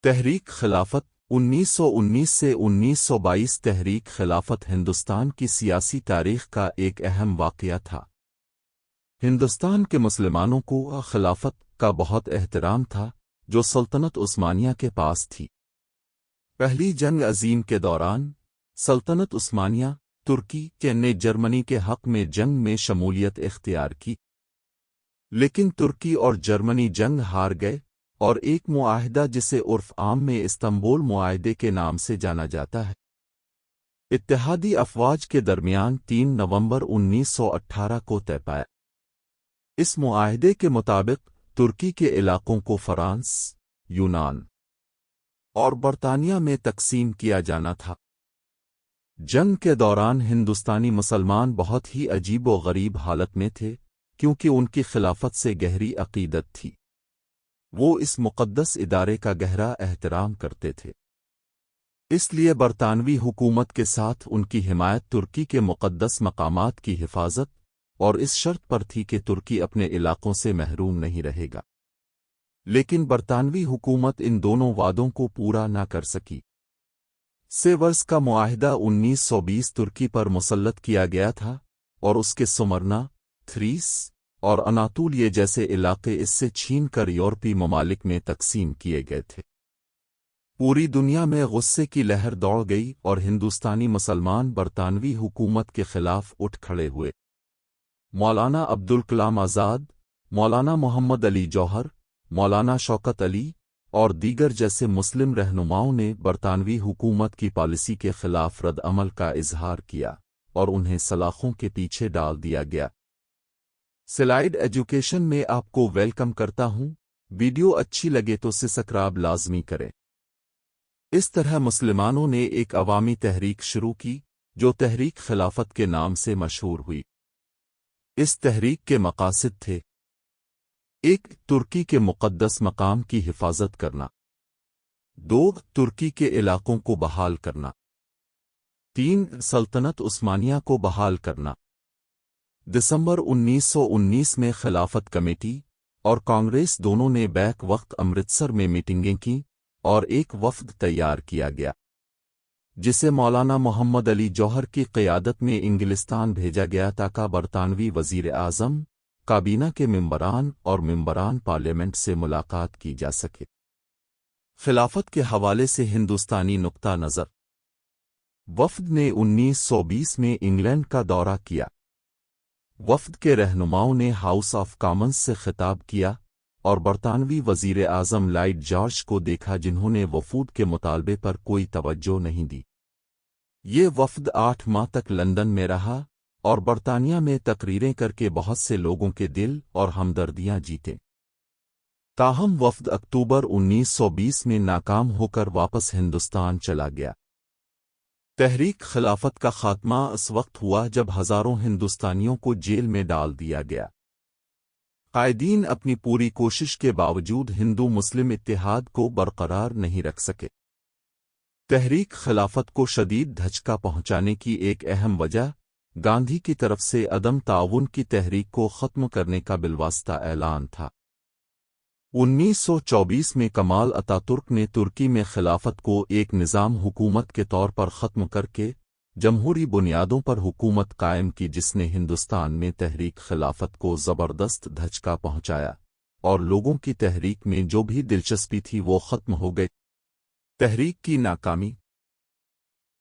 تحریک خلافت 1919 سے 1922 تحریک خلافت ہندوستان کی سیاسی تاریخ کا ایک اہم واقعہ تھا۔ ہندوستان کے مسلمانوں کو خلافت کا بہت احترام تھا جو سلطنت عثمانیہ کے پاس تھی۔ پہلی جنگ عظیم کے دوران سلطنت عثمانیہ ترکی نے جرمنی کے حق میں جنگ میں شمولیت اختیار کی، لیکن ترکی اور جرمنی جنگ ہار گئے اور ایک معاہدہ جسے عرف عام میں استنبول معاہدے کے نام سے جانا جاتا ہے، اتحادی افواج کے درمیان 3 نومبر 1918 کو طے پایا۔ اس معاہدے کے مطابق ترکی کے علاقوں کو فرانس، یونان اور برطانیہ میں تقسیم کیا جانا تھا۔ جنگ کے دوران ہندوستانی مسلمان بہت ہی عجیب و غریب حالت میں تھے کیونکہ ان کی خلافت سے گہری عقیدت تھی۔ وہ اس مقدس ادارے کا گہرا احترام کرتے تھے، اس لیے برطانوی حکومت کے ساتھ ان کی حمایت ترکی کے مقدس مقامات کی حفاظت اور اس شرط پر تھی کہ ترکی اپنے علاقوں سے محروم نہیں رہے گا، لیکن برطانوی حکومت ان دونوں وعدوں کو پورا نہ کر سکی۔ سیورس کا معاہدہ 1920 ترکی پر مسلط کیا گیا تھا اور اس کے سمرنا، تھریس اور اناطولیہ جیسے علاقے اس سے چھین کر یورپی ممالک میں تقسیم کیے گئے تھے۔ پوری دنیا میں غصے کی لہر دوڑ گئی اور ہندوستانی مسلمان برطانوی حکومت کے خلاف اٹھ کھڑے ہوئے۔ مولانا عبدالکلام آزاد، مولانا محمد علی جوہر، مولانا شوکت علی اور دیگر جیسے مسلم رہنماؤں نے برطانوی حکومت کی پالیسی کے خلاف رد عمل کا اظہار کیا اور انہیں سلاخوں کے پیچھے ڈال دیا گیا۔ سلائیڈ ایجوکیشن میں آپ کو ویلکم کرتا ہوں۔ ویڈیو اچھی لگے تو سبسکرائب لازمی کریں۔ اس طرح مسلمانوں نے ایک عوامی تحریک شروع کی جو تحریک خلافت کے نام سے مشہور ہوئی۔ اس تحریک کے مقاصد تھے: 1. ترکی کے مقدس مقام کی حفاظت کرنا، 2. ترکی کے علاقوں کو بحال کرنا، 3. سلطنت عثمانیہ کو بحال کرنا۔ دسمبر 1919 میں خلافت کمیٹی اور کانگریس دونوں نے بیک وقت امرتسر میں میٹنگیں کیں اور ایک وفد تیار کیا گیا جسے مولانا محمد علی جوہر کی قیادت میں انگلستان بھیجا گیا تاکہ برطانوی وزیر اعظم، کابینہ کے ممبران اور ممبران پارلیمنٹ سے ملاقات کی جا سکے۔ خلافت کے حوالے سے ہندوستانی نقطہ نظر: وفد نے 1920 میں انگلینڈ کا دورہ کیا۔ وفد کے رہنماؤں نے ہاؤس آف کامنز سے خطاب کیا اور برطانوی وزیر اعظم لائیڈ جارج کو دیکھا جنہوں نے وفود کے مطالبے پر کوئی توجہ نہیں دی۔ یہ وفد 8 ماہ تک لندن میں رہا اور برطانیہ میں تقریریں کر کے بہت سے لوگوں کے دل اور ہمدردیاں جیتے۔ تاہم وفد اکتوبر 1920 میں ناکام ہو کر واپس ہندوستان چلا گیا۔ تحریک خلافت کا خاتمہ اس وقت ہوا جب ہزاروں ہندوستانیوں کو جیل میں ڈال دیا گیا۔ قائدین اپنی پوری کوشش کے باوجود ہندو مسلم اتحاد کو برقرار نہیں رکھ سکے۔ تحریک خلافت کو شدید دھچکا پہنچانے کی ایک اہم وجہ گاندھی کی طرف سے عدم تعاون کی تحریک کو ختم کرنے کا بالواسطہ اعلان تھا۔ 1924 میں کمال اتاترک نے ترکی میں خلافت کو ایک نظام حکومت کے طور پر ختم کر کے جمہوری بنیادوں پر حکومت قائم کی جس نے ہندوستان میں تحریک خلافت کو زبردست دھچکا پہنچایا اور لوگوں کی تحریک میں جو بھی دلچسپی تھی وہ ختم ہو گئی۔ تحریک کی ناکامی: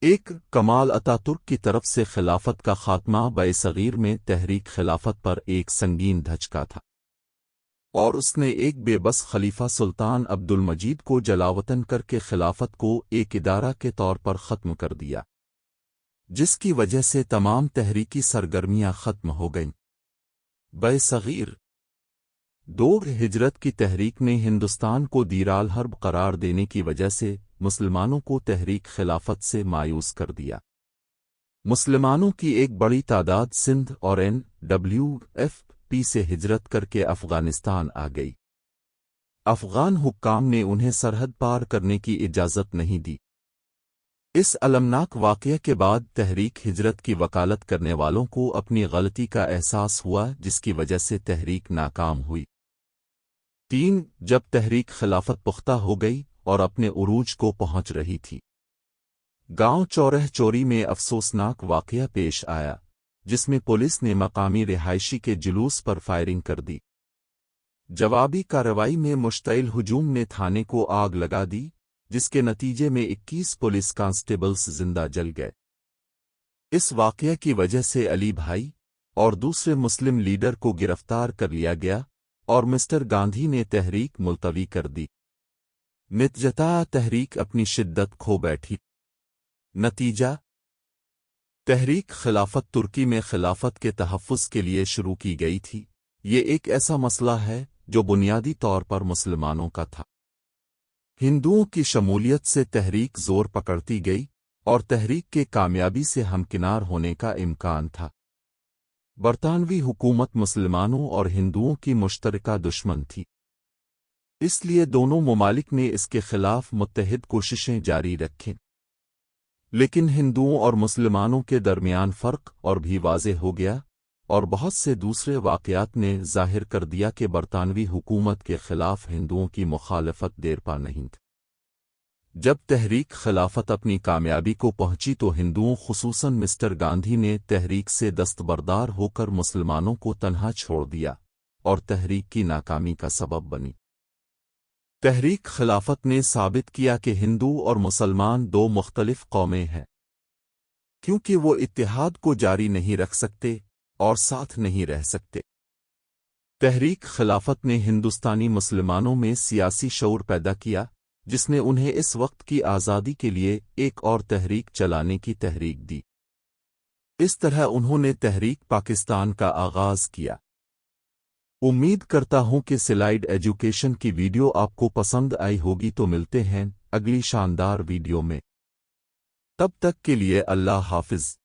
1. کمال اتاترک کی طرف سے خلافت کا خاتمہ صغیر میں تحریک خلافت پر ایک سنگین دھچکا تھا اور اس نے ایک بے بس خلیفہ سلطان عبد المجید کو جلاوطن کر کے خلافت کو ایک ادارہ کے طور پر ختم کر دیا، جس کی وجہ سے تمام تحریکی سرگرمیاں ختم ہو گئیں۔ صغیر 2. ہجرت کی تحریک نے ہندوستان کو دیرال حرب قرار دینے کی وجہ سے مسلمانوں کو تحریک خلافت سے مایوس کر دیا۔ مسلمانوں کی ایک بڑی تعداد سندھ اور NWFP سے ہجرت کر کے افغانستان آ گئی۔ افغان حکام نے انہیں سرحد پار کرنے کی اجازت نہیں دی۔ اس المناک واقعے کے بعد تحریک ہجرت کی وکالت کرنے والوں کو اپنی غلطی کا احساس ہوا جس کی وجہ سے تحریک ناکام ہوئی۔ 3. جب تحریک خلافت پختہ ہو گئی اور اپنے عروج کو پہنچ رہی تھی۔ گاؤں چورہ چوری میں افسوسناک واقعہ پیش آیا، جس میں پولیس نے مقامی رہائشی کے جلوس پر فائرنگ کر دی۔ جوابی کارروائی میں مشتعل ہجوم نے تھانے کو آگ لگا دی، جس کے نتیجے میں 21 پولیس کانسٹیبلز زندہ جل گئے۔ اس واقعہ کی وجہ سے علی بھائی اور دوسرے مسلم لیڈر کو گرفتار کر لیا گیا اور مسٹر گاندھی نے تحریک ملتوی کر دی۔ نتیجتاً تحریک اپنی شدت کھو بیٹھی۔ نتیجہ: تحریک خلافت ترکی میں خلافت کے تحفظ کے لیے شروع کی گئی تھی۔ یہ ایک ایسا مسئلہ ہے جو بنیادی طور پر مسلمانوں کا تھا۔ ہندوؤں کی شمولیت سے تحریک زور پکڑتی گئی اور تحریک کے کامیابی سے ہمکنار ہونے کا امکان تھا۔ برطانوی حکومت مسلمانوں اور ہندوؤں کی مشترکہ دشمن تھی، اس لیے دونوں ممالک نے اس کے خلاف متحد کوششیں جاری رکھیں۔ لیکن ہندوؤں اور مسلمانوں کے درمیان فرق اور بھی واضح ہو گیا، اور بہت سے دوسرے واقعات نے ظاہر کر دیا کہ برطانوی حکومت کے خلاف ہندوؤں کی مخالفت دیر پا نہیں تھی۔ جب تحریک خلافت اپنی کامیابی کو پہنچی تو ہندوؤں خصوصاً مسٹر گاندھی نے تحریک سے دستبردار ہو کر مسلمانوں کو تنہا چھوڑ دیا اور تحریک کی ناکامی کا سبب بنی۔ تحریک خلافت نے ثابت کیا کہ ہندو اور مسلمان دو مختلف قومیں ہیں، کیونکہ وہ اتحاد کو جاری نہیں رکھ سکتے اور ساتھ نہیں رہ سکتے۔ تحریک خلافت نے ہندوستانی مسلمانوں میں سیاسی شعور پیدا کیا، جس نے انہیں اس وقت کی آزادی کے لیے ایک اور تحریک چلانے کی تحریک دی۔ اس طرح انہوں نے تحریک پاکستان کا آغاز کیا۔ امید کرتا ہوں کہ سلائیڈ ایجوکیشن کی ویڈیو آپ کو پسند آئی ہوگی۔ تو ملتے ہیں اگلی شاندار ویڈیو میں، تب تک کے لیے اللہ حافظ۔